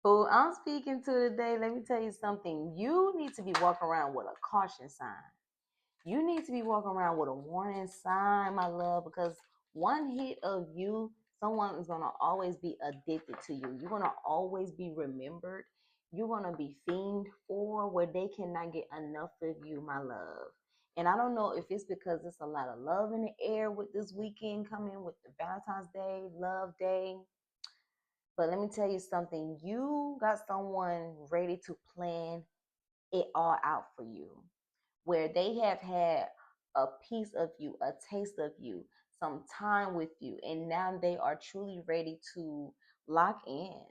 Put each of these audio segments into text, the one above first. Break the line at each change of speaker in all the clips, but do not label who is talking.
Who I'm speaking to today, let me tell you something. You need to be walking around with a caution sign. You need to be walking around with a warning sign, my love, because one hit of you, someone is going to always be addicted to you. You're going to always be remembered. You're going to be fiend for where they cannot get enough of you, my love. And I don't know if it's because there's a lot of love in the air with this weekend coming with the Valentine's Day, Love Day. But let me tell you something. You got someone ready to plan it all out for you, where they have had a piece of you, a taste of you, some time with you, and now they are truly ready to lock in.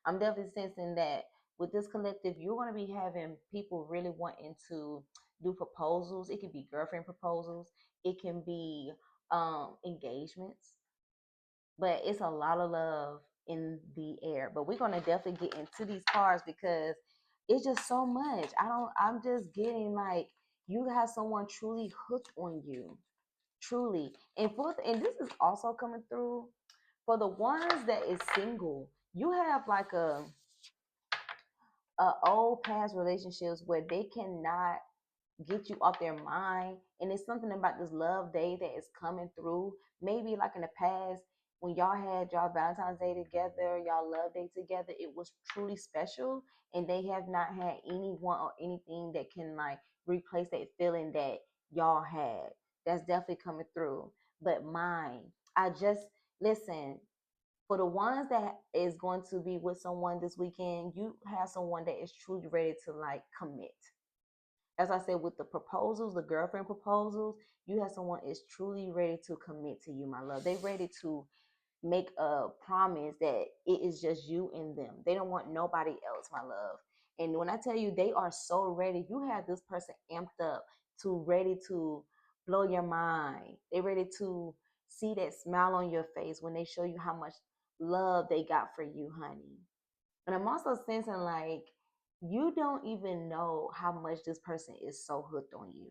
I'm definitely sensing that with this collective, you're going to be having people really wanting to do proposals. It can be girlfriend proposals, it can be engagements, but it's a lot of love in the air. But we're gonna definitely get into these cards because it's just so much. I'm just getting like you have someone truly hooked on you. Truly. And this is also coming through for the ones that is single. You have like a old past relationships where they cannot get you off their mind. And it's something about this love day that is coming through. Maybe like in the past, when y'all had y'all Valentine's Day together, y'all love day together, it was truly special. And they have not had anyone or anything that can like replace that feeling that y'all had. That's definitely coming through. But mine, I just listen. For the ones that is going to be with someone this weekend, you have someone that is truly ready to like commit. As I said, with the proposals, the girlfriend proposals, you have someone is truly ready to commit to you, my love. They ready to make a promise that it is just you and them. They don't want nobody else, my love. And when I tell you they are so ready, you have this person amped up to ready to blow your mind. They ready to see that smile on your face when they show you how much love they got for you, honey. And I'm also sensing like you don't even know how much this person is so hooked on you.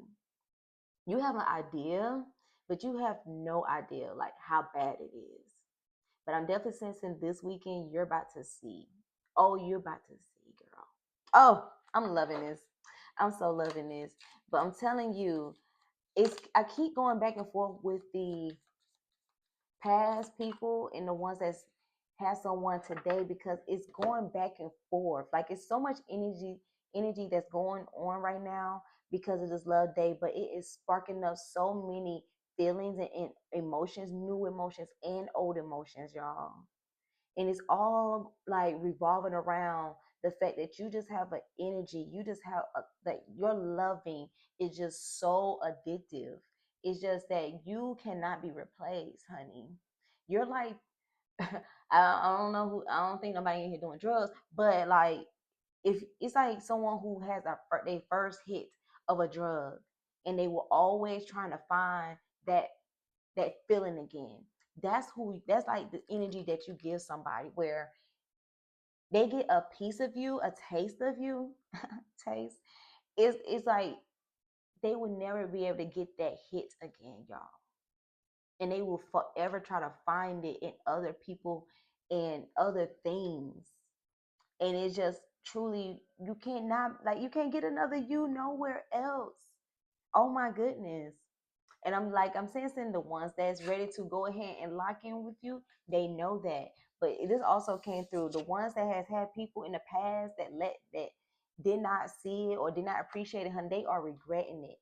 You have an idea, but you have no idea like how bad it is. But I'm definitely sensing this weekend you're about to see. Oh, you're about to see, girl. Oh, I'm loving this. I'm so loving this. But I'm telling you, it's I keep going back and forth with the past people and the ones that's have someone today because it's going back and forth. Like it's so much energy that's going on right now because of this love day, but it is sparking up so many feelings and emotions, new emotions and old emotions, y'all. And it's all like revolving around the fact that you just have an energy, you just have that your loving is just so addictive. It's just that you cannot be replaced, honey. You're like I don't know who, I don't think nobody in here doing drugs, but like if it's like someone who has their first hit of a drug and they were always trying to find that that feeling again. That's like the energy that you give somebody where they get a piece of you, a taste of you, taste. It's like they will never be able to get that hit again, y'all. And they will forever try to find it in other people and other things. And it's just truly you cannot like you can't get another you nowhere else. Oh my goodness. And I'm like, I'm sensing the ones that's ready to go ahead and lock in with you, they know that. But this also came through the ones that has had people in the past that did not see it or did not appreciate it, honey, they are regretting it.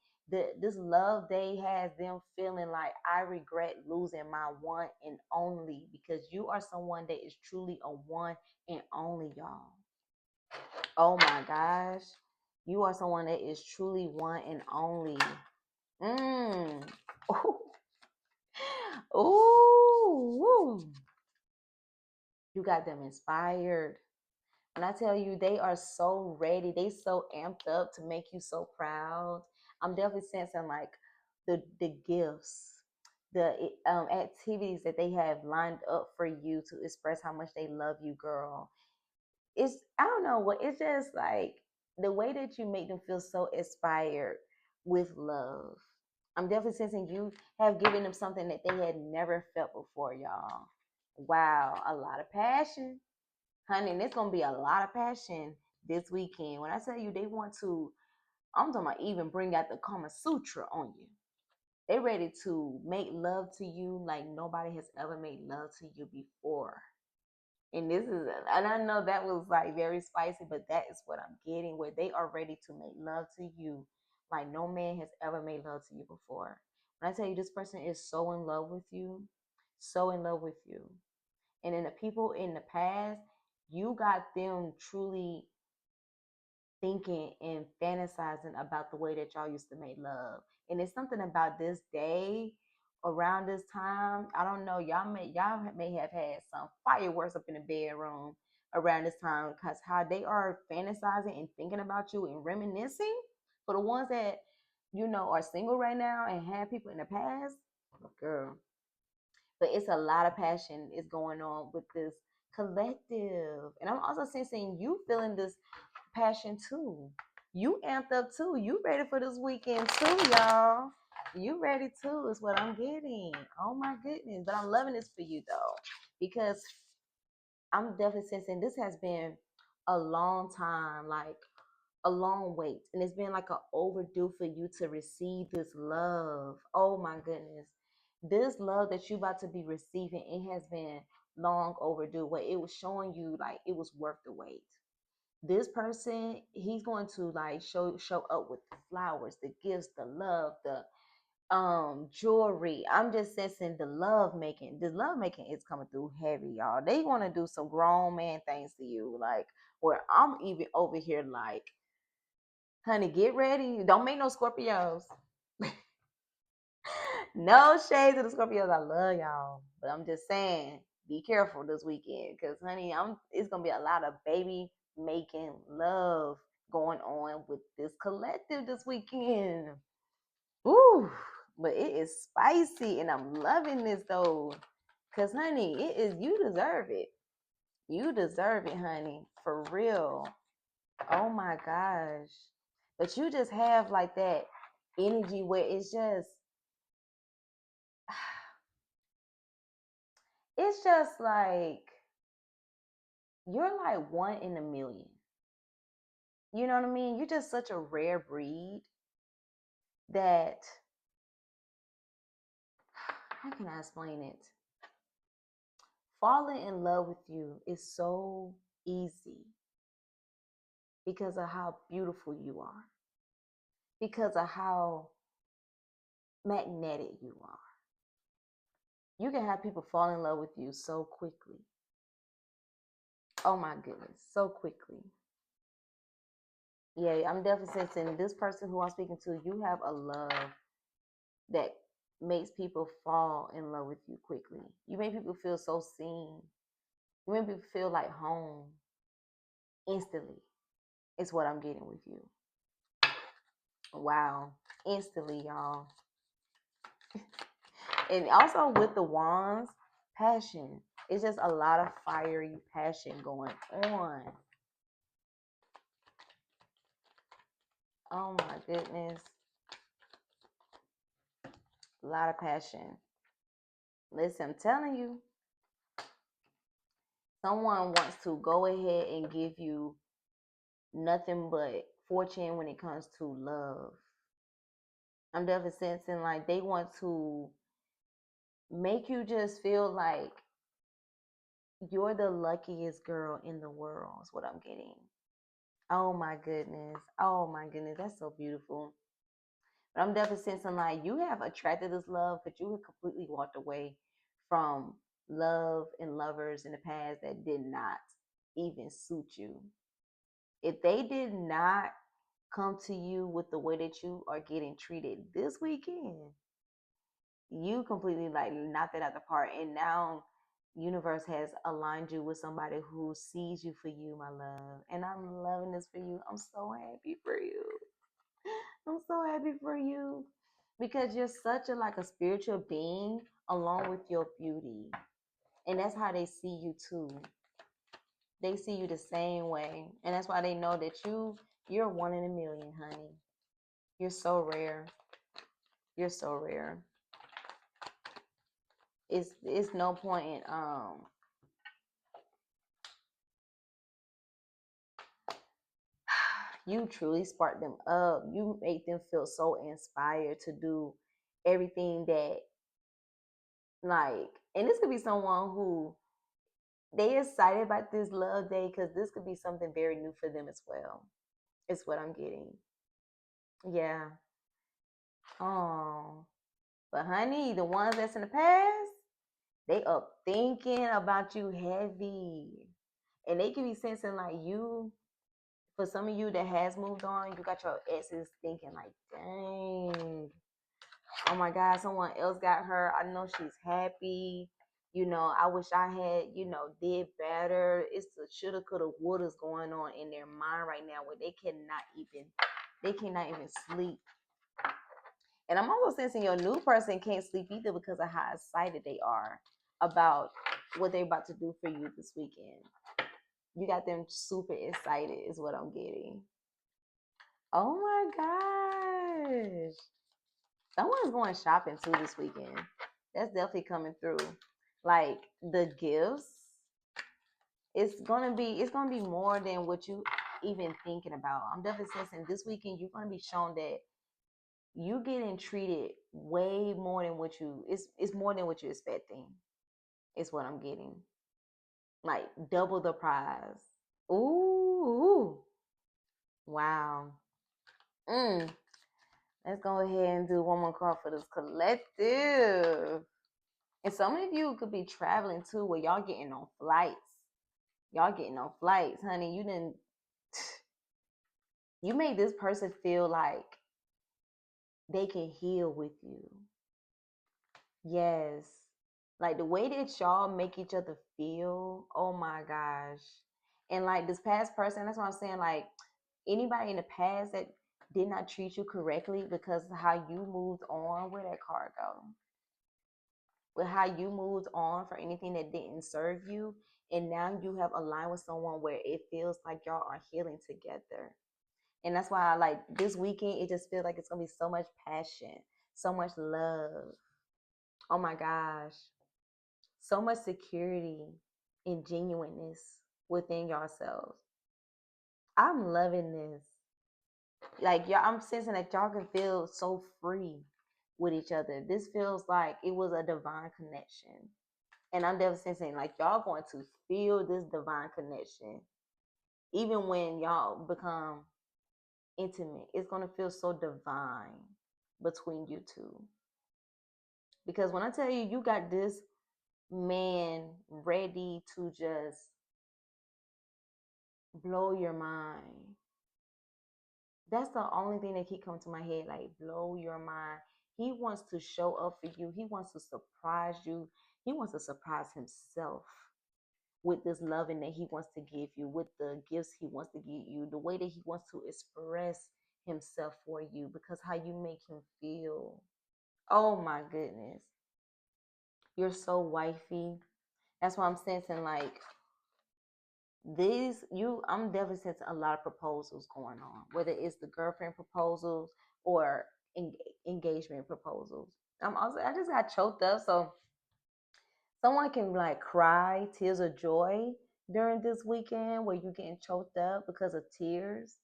This love day has them feeling like I regret losing my one and only because you are someone that is truly a one and only, y'all. Oh my gosh. You are someone that is truly one and only. Mm. Ooh, you got them inspired. And I tell you, they are so ready. They so amped up to make you so proud. I'm definitely sensing like the gifts, the activities that they have lined up for you to express how much they love you, girl. It's I don't know what it's just like the way that you make them feel so inspired with love. I'm definitely sensing you have given them something that they had never felt before, y'all. Wow, a lot of passion. honey, and it's gonna be a lot of passion this weekend. When I tell you they want to, I'm talking about even bring out the Kama Sutra on you. They ready to make love to you like nobody has ever made love to you before. And this is, and I know that was like very spicy, but that is what I'm getting, where they are ready to make love to you like no man has ever made love to you before. When I tell you this person is so in love with you, so in love with you. And then the people in the past, you got them truly thinking and fantasizing about the way that y'all used to make love. And it's something about this day around this time. I don't know. Y'all may have had some fireworks up in the bedroom around this time because how they are fantasizing and thinking about you and reminiscing. For the ones that are single right now and have people in the past, girl. But it's a lot of passion is going on with this collective, and I'm also sensing you feeling this passion too. You amped up too. You ready for this weekend too, y'all. You ready too, is what I'm getting. Oh my goodness. But I'm loving this for you though. Because I'm definitely sensing this has been a long time, like a long wait. And it's been like a overdue for you to receive this love. Oh my goodness. This love that you about to be receiving, it has been long overdue. Where it was showing you like it was worth the wait. This person, he's going to like show up with the flowers, the gifts, the love, the jewelry. I'm just sensing the love making. This love making is coming through heavy, y'all. They want to do some grown man things to you, like where I'm even over here like, honey, get ready. Don't make no Scorpios. No shades of the Scorpios. I love y'all, but I'm just saying, be careful this weekend, cause honey, it's gonna be a lot of baby making love going on with this collective this weekend. Ooh, but it is spicy, and I'm loving this though, cause honey, it is, you deserve it. You deserve it, honey, for real. Oh my gosh, but you just have like that energy where it's just like you're like one in a million. You know what I mean? You're just such a rare breed that, how can I explain it? Falling in love with you is so easy because of how beautiful you are, because of how magnetic you are. You can have people fall in love with you so quickly. Oh my goodness, so quickly. Yeah, I'm definitely sensing this person who I'm speaking to, you have a love that makes people fall in love with you quickly. You make people feel so seen. You make people feel like home instantly. Is what I'm getting with you. Wow. Instantly, y'all. And also with the wands, passion. It's just a lot of fiery passion going on. Oh my goodness. A lot of passion. Listen, I'm telling you, someone wants to go ahead and give you nothing but fortune when it comes to love. I'm definitely sensing like they want to make you just feel like you're the luckiest girl in the world, is what I'm getting. Oh my goodness. Oh my goodness. That's so beautiful. But I'm definitely sensing like you have attracted this love, but you have completely walked away from love and lovers in the past that did not even suit you. If they did not come to you with the way that you are getting treated this weekend, you completely like knocked it out the park. And now universe has aligned you with somebody who sees you for you, my love. And I'm loving this for you. I'm so happy for you. I'm so happy for you because you're such a like a spiritual being along with your beauty. And that's how they see you too. They see you the same way. And that's why they know that you're one in a million, honey. You're so rare. You're so rare. It's no point in You truly spark them up. You make them feel so inspired to do everything that, like, and this could be someone who they excited about this love day because this could be something very new for them as well. It's what I'm getting. Yeah. Oh, but honey, the ones that's in the past, they up thinking about you heavy, and they can be sensing like you. For some of you that has moved on, you got your exes thinking like, dang, oh my God, someone else got her. I know she's happy. I wish I had, did better. It's the shoulda, coulda, wouldas going on in their mind right now where they cannot even sleep. And I'm also sensing your new person can't sleep either because of how excited they are about what they're about to do for you this weekend. You got them super excited, is what I'm getting. Oh my gosh. Someone's going shopping too this weekend. That's definitely coming through. Like the gifts, it's gonna be more than what you even thinking about. I'm definitely sensing this weekend you're gonna be shown that you getting treated way more than it's more than what you're expecting. Is what I'm getting. Like double the prize. Ooh, wow. Mm. Let's go ahead and do one more card for this collective. And some of you could be traveling too, where y'all getting on flights. Y'all getting on flights, honey. You made this person feel like they can heal with you. Yes. Like the way that y'all make each other feel. Oh my gosh. And like this past person, that's what I'm saying. Like anybody in the past that did not treat you correctly because of how you moved on, where that card go? With how you moved on for anything that didn't serve you, and now you have aligned with someone where it feels like y'all are healing together. And that's why I like this weekend, it just feels like it's gonna be so much passion, so much love. Oh my gosh. So much security and genuineness within yourselves. I'm loving this. Like y'all, I'm sensing that y'all can feel so free with each other. This feels like it was a divine connection. And I'm definitely sensing like y'all going to feel this divine connection. Even when y'all become intimate, it's going to feel so divine between you two. Because when I tell you, you got this man ready to just blow your mind. That's the only thing that keep coming to my head, like blow your mind. He wants to show up for you. He wants to surprise you. He wants to surprise himself with this loving that he wants to give you, with the gifts he wants to give you, the way that he wants to express himself for you, because how you make him feel. Oh my goodness. You're so wifey. That's why I'm sensing like I'm definitely sensing a lot of proposals going on, whether it's the girlfriend proposals or engagement proposals. I just got choked up, so someone can like cry tears of joy during this weekend where you're getting choked up because of tears.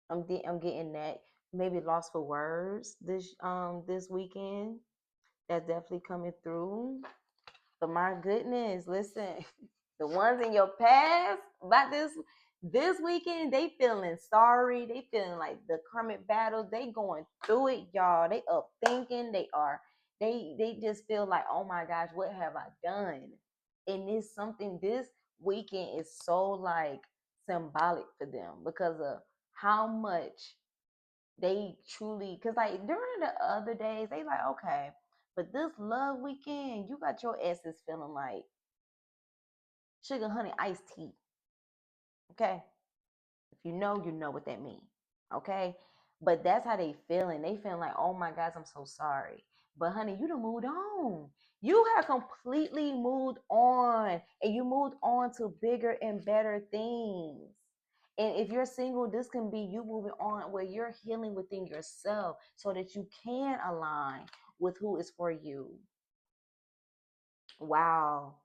I'm getting that. Maybe lost for words this weekend. That's definitely coming through. But my goodness, listen, the ones in your past about this weekend, they feeling sorry. They feeling like the karmic battle. They going through it, y'all. They up thinking. They just feel like, oh my gosh, what have I done? And it's something this weekend is so like symbolic for them because of how much they truly, because like during the other days, they like, okay, but this love weekend, you got your asses feeling like sugar honey iced tea. Okay. If you know what that means. Okay. But that's how they feeling. They feeling like, oh my gosh, I'm so sorry. But honey, you done moved on. You have completely moved on. And you moved on to bigger and better things. And if you're single, this can be you moving on where you're healing within yourself so that you can align with who is for you. Wow.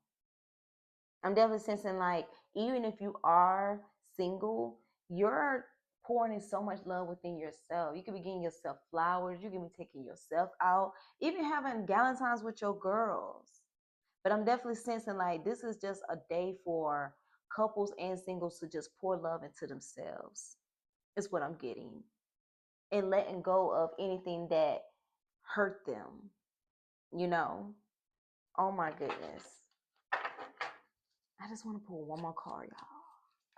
I'm definitely sensing like even if you are single, your pouring in so much love within yourself. You could be getting yourself flowers. You can be taking yourself out, even having Valentines with your girls. But I'm definitely sensing like this is just a day for couples and singles to just pour love into themselves. Is what I'm getting. And letting go of anything that hurt them, you know? Oh my goodness. I just want to pull one more card, y'all.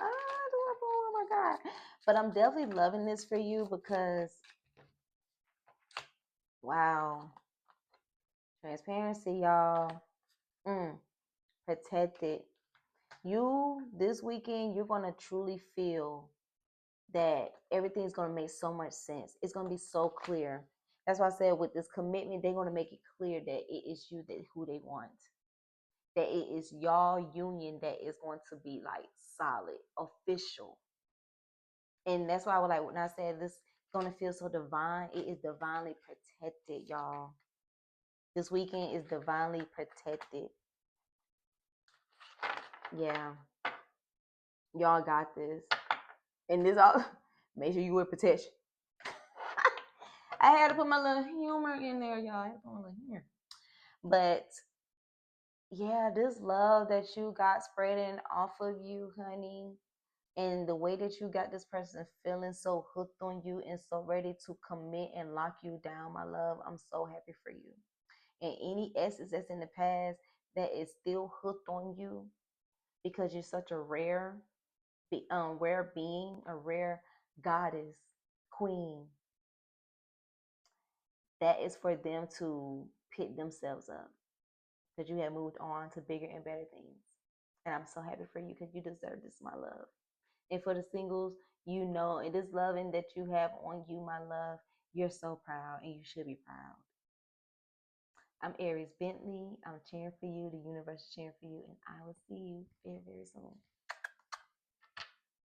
I just want to pull, oh my God. But I'm definitely loving this for you because, wow. Transparency, y'all. Protected. You, this weekend, you're going to truly feel that everything's going to make so much sense. It's going to be so clear. That's why I said with this commitment, they're going to make it clear that it is you that who they want. That it is y'all union that is going to be like solid, official. And that's why I was like, when I said this is going to feel so divine, it is divinely protected, y'all. This weekend is divinely protected. Yeah. Y'all got this. And this all, make sure you wear protection. I had to put my little humor in there, y'all. I had to put my little humor. But yeah, this love that you got spreading off of you, honey, and the way that you got this person feeling so hooked on you and so ready to commit and lock you down, my love, I'm so happy for you. And any exes that's in the past that is still hooked on you because you're such a rare being, a rare goddess, queen, that is for them to pick themselves up because you have moved on to bigger and better things. And I'm so happy for you because you deserve this, my love. And for the singles, you know, it is loving that you have on you, my love. You're so proud and you should be proud. I'm Aries Bentley. I'm cheering for you. The universe is cheering for you. And I will see you very, very soon.